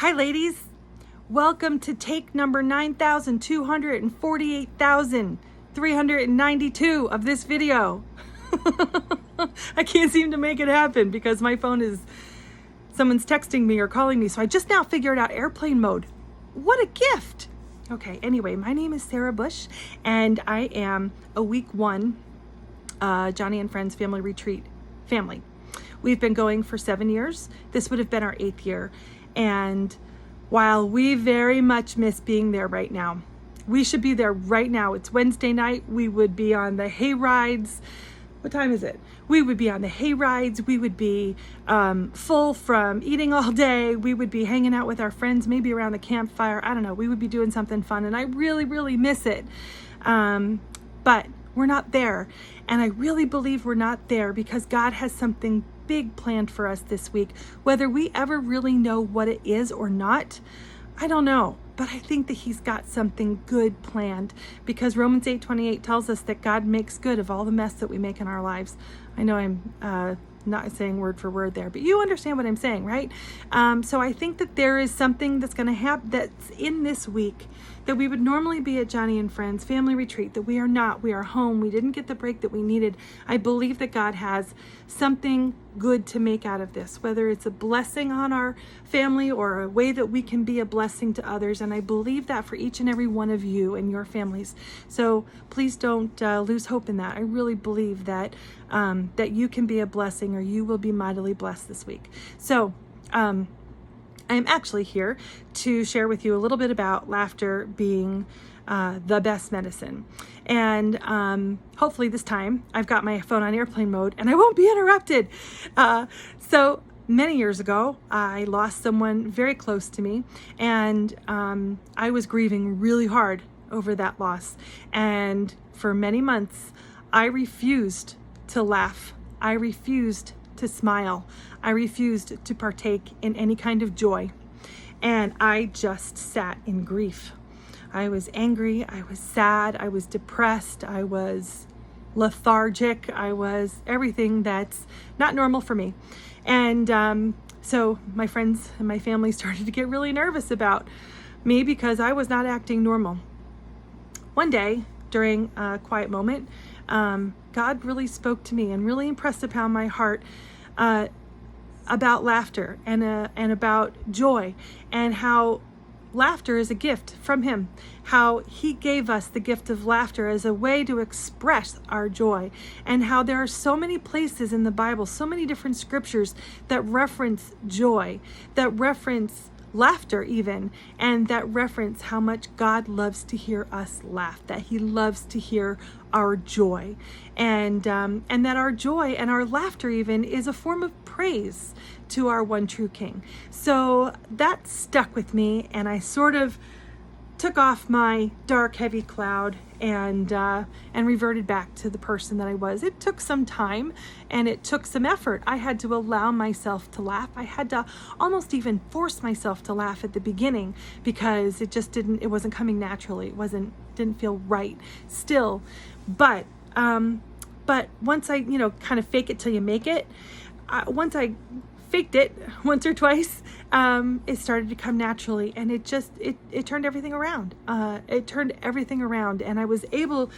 Hi, ladies. Welcome to take number 9,248,392 of this video. I can't seem to make it happen because my phone someone's texting me or calling me. So I just now figured out airplane mode. What a gift. Okay, anyway, my name is Sarah Bush and I am a week one Johnny and Friends Family Retreat family. We've been going for 7 years. This would have been our 8th year. And while we very much miss being there right now, we should be there right now. It's Wednesday night. We would be on the hay rides. What time is it? We would be on the hay rides. We would be full from eating all day. We would be hanging out with our friends, maybe around the campfire. I don't know. We would be doing something fun. And I really, really miss it. But we're not there. And I really believe we're not there because God has something big planned for us this week. Whether we ever really know what it is or not, I don't know. But I think that he's got something good planned because Romans 8:28 tells us that God makes good of all the mess that we make in our lives. I know I'm not saying word for word there, but you understand what I'm saying, right? So I think that there is something that's going to happen that's in this week that we would normally be at Johnny and Friends Family Retreat, that we are not. We are home. We didn't get the break that we needed. I believe that God has something good to make out of this, whether it's a blessing on our family or a way that we can be a blessing to others. And I believe that for each and every one of you and your families. So please don't lose hope in that. I really believe that that you can be a blessing or you will be mightily blessed this week. So I'm actually here to share with you a little bit about laughter being the best medicine. And hopefully this time I've got my phone on airplane mode and I won't be interrupted. So many years ago, I lost someone very close to me and I was grieving really hard over that loss. And for many months, I refused to laugh. I refused to smile. I refused to partake in any kind of joy. And I just sat in grief. I was angry. I was sad. I was depressed. I was lethargic. I was everything that's not normal for me. And so my friends and my family started to get really nervous about me because I was not acting normal. One day during a quiet moment, God really spoke to me and really impressed upon my heart about laughter and about joy and how laughter is a gift from him, how he gave us the gift of laughter as a way to express our joy, and how there are so many places in the Bible, so many different scriptures that reference joy, that reference laughter even, and that reference how much God loves to hear us laugh, that he loves to hear our joy, and that our joy and our laughter even is a form of praise to our one true King. So that stuck with me, and I sort of took off my dark, heavy cloud and reverted back to the person that I was. It took some time and it took some effort. I had to allow myself to laugh. I had to almost even force myself to laugh at the beginning because it wasn't coming naturally. Didn't feel right still. But once I, kind of fake it till you make it, once I faked it once or twice, it started to come naturally, and it turned everything around. It turned everything around, and I was able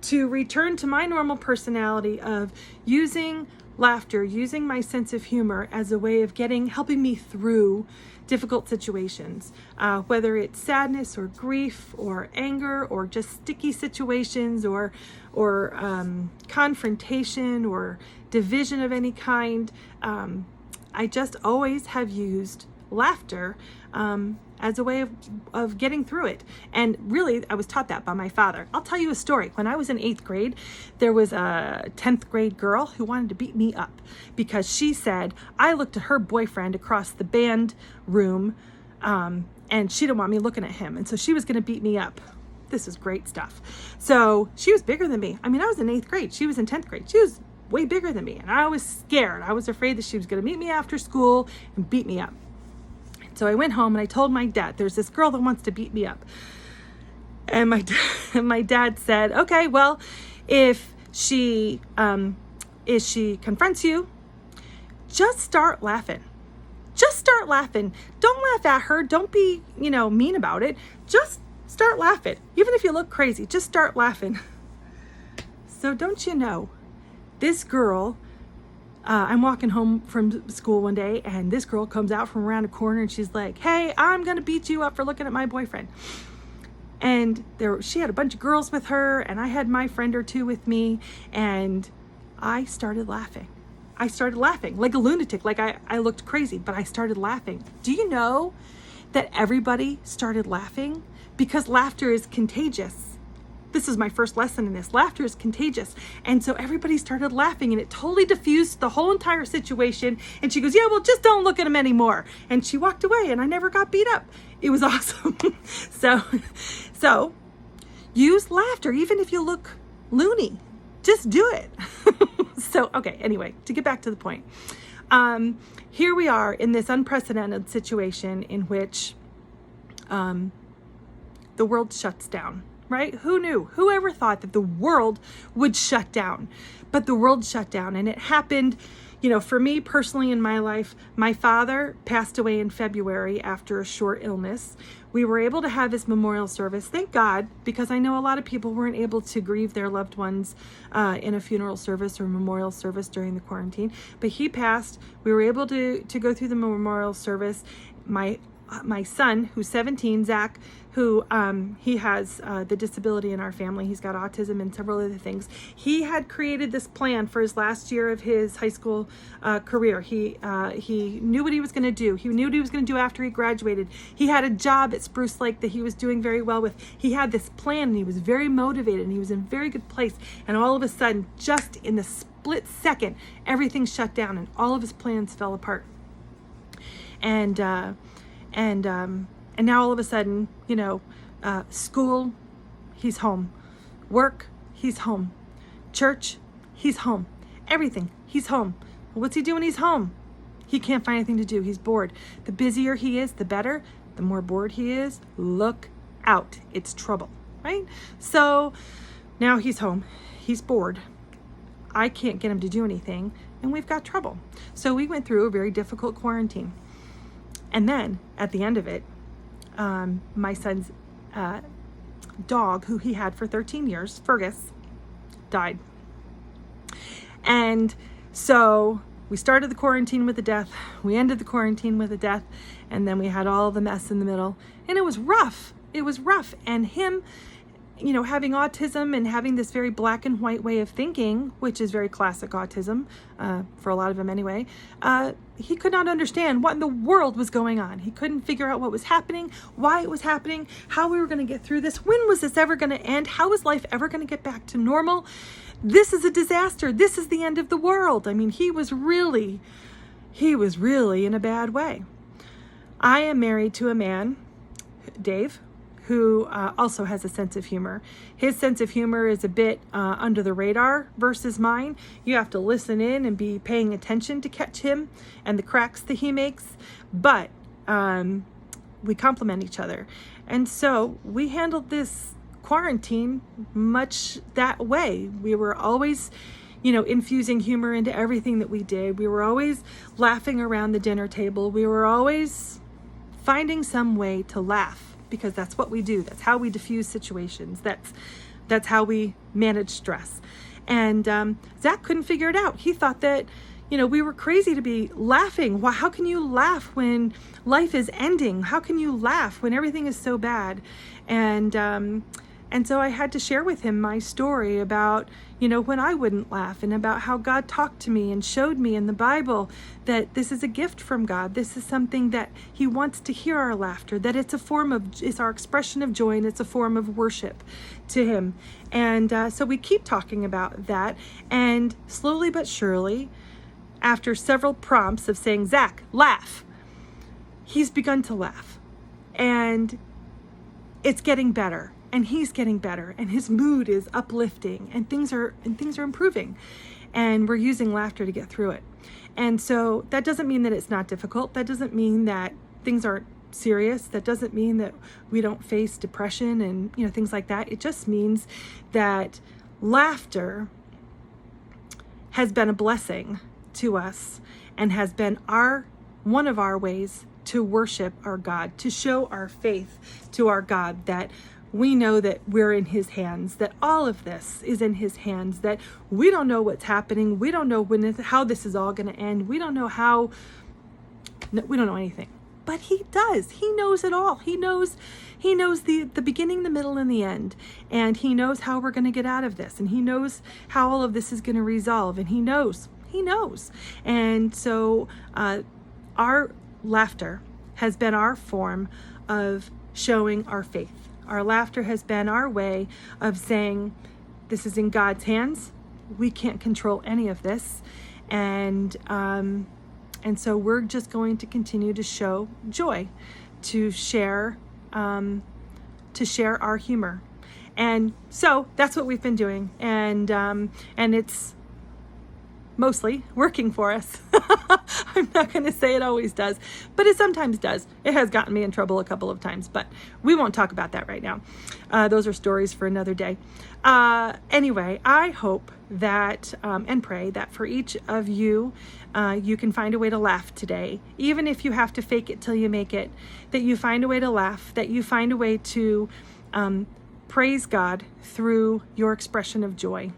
to return to my normal personality of using laughter, using my sense of humor as a way of helping me through difficult situations, whether it's sadness or grief or anger or just sticky situations or confrontation or division of any kind. I just always have used laughter as a way of getting through it. And really, I was taught that by my father. I'll tell you a story. When I was in 8th grade, there was a 10th grade girl who wanted to beat me up because she said I looked at her boyfriend across the band room and she didn't want me looking at him. And so she was going to beat me up. This is great stuff. So she was bigger than me. I mean, I was in 8th grade. She was in 10th grade. She was way bigger than me. And I was scared. I was afraid that she was going to meet me after school and beat me up. So I went home and I told my dad, there's this girl that wants to beat me up. And my dad said, okay, well, if she confronts you, just start laughing. just start laughing. Don't laugh at her. Don't be, mean about it. Just start laughing. Even if you look crazy, just start laughing. So don't you know, this girl, I'm walking home from school one day, and this girl comes out from around a corner, and she's like, hey, I'm going to beat you up for looking at my boyfriend. And she had a bunch of girls with her, and I had my friend or two with me, and I started laughing. I started laughing like a lunatic, like I looked crazy, but I started laughing. Do you know that everybody started laughing? Because laughter is contagious. This is my first lesson in this. Laughter is contagious. And so everybody started laughing, and it totally diffused the whole entire situation. And she goes, yeah, well, just don't look at him anymore. And she walked away, and I never got beat up. It was awesome. So use laughter, even if you look loony. Just do it. So, okay, anyway, to get back to the point. Here we are in this unprecedented situation in which the world shuts down. Right? Who knew? Whoever thought that the world would shut down? But the world shut down, and it happened, for me personally in my life. My father passed away in February after a short illness. We were able to have his memorial service, thank God, because I know a lot of people weren't able to grieve their loved ones in a funeral service or memorial service during the quarantine. But he passed. We were able to go through the memorial service. My son, who's 17, Zach, who he has the disability in our family. He's got autism and several other things. He had created this plan for his last year of his high school career. He knew what he was going to do. He knew what he was going to do after he graduated. He had a job at Spruce Lake that he was doing very well with. He had this plan, and he was very motivated, and he was in a very good place. And all of a sudden, just in the split second, everything shut down, and all of his plans fell apart. And now all of a sudden, school, he's home. Work, he's home. Church, he's home. Everything, he's home. Well, what's he do when he's home? He can't find anything to do. He's bored. The busier he is, the better. The more bored he is, look out. It's trouble, right? So now he's home. He's bored. I can't get him to do anything, and we've got trouble. So we went through a very difficult quarantine. And then at the end of it, my son's dog, who he had for 13 years, Fergus, died. And so we started the quarantine with a death. We ended the quarantine with a death. And then we had all the mess in the middle. And it was rough. It was rough. And him, having autism and having this very black and white way of thinking, which is very classic autism, for a lot of them anyway, he could not understand what in the world was going on. He couldn't figure out what was happening, why it was happening, how we were going to get through this. When was this ever going to end? How is life ever going to get back to normal? This is a disaster. This is the end of the world. I mean, he was really in a bad way. I am married to a man, Dave, who also has a sense of humor. His sense of humor is a bit under the radar versus mine. You have to listen in and be paying attention to catch him and the cracks that he makes. But we complement each other. And so we handled this quarantine much that way. We were always, infusing humor into everything that we did. We were always laughing around the dinner table. We were always finding some way to laugh, because that's what we do. That's how we diffuse situations. That's how we manage stress. And Zach couldn't figure it out. He thought that, we were crazy to be laughing. How can you laugh when life is ending? How can you laugh when everything is so bad? And so I had to share with him my story about, when I wouldn't laugh, and about how God talked to me and showed me in the Bible that this is a gift from God. This is something that he wants to hear our laughter, that it's our expression of joy, and it's a form of worship to him. And so we keep talking about that. And slowly but surely, after several prompts of saying, Zach, laugh, he's begun to laugh. And it's getting better. And he's getting better, and his mood is uplifting, and things are improving, and we're using laughter to get through it. And so that doesn't mean that it's not difficult. That doesn't mean that things aren't serious. That doesn't mean that we don't face depression and things like that. It just means that laughter has been a blessing to us and has been our one of our ways to worship our God, to show our faith to our God, that we know that we're in his hands, that all of this is in his hands, that we don't know what's happening. We don't know how this is all going to end. We don't know we don't know anything, but he does. He knows it all. He knows the beginning, the middle, and the end. And he knows how we're going to get out of this. And he knows how all of this is going to resolve. And he knows. And so our laughter has been our form of showing our faith. Our laughter has been our way of saying, this is in God's hands. We can't control any of this. And so we're just going to continue to show joy, to share our humor. And so that's what we've been doing. And it's mostly working for us. I'm not going to say it always does, but it sometimes does. It has gotten me in trouble a couple of times, but we won't talk about that right now. Those are stories for another day. Anyway, I hope that and pray that for each of you, you can find a way to laugh today, even if you have to fake it till you make it, that you find a way to laugh, that you find a way to praise God through your expression of joy.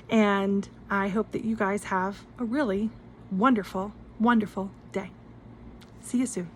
And I hope that you guys have a really wonderful, wonderful day. See you soon.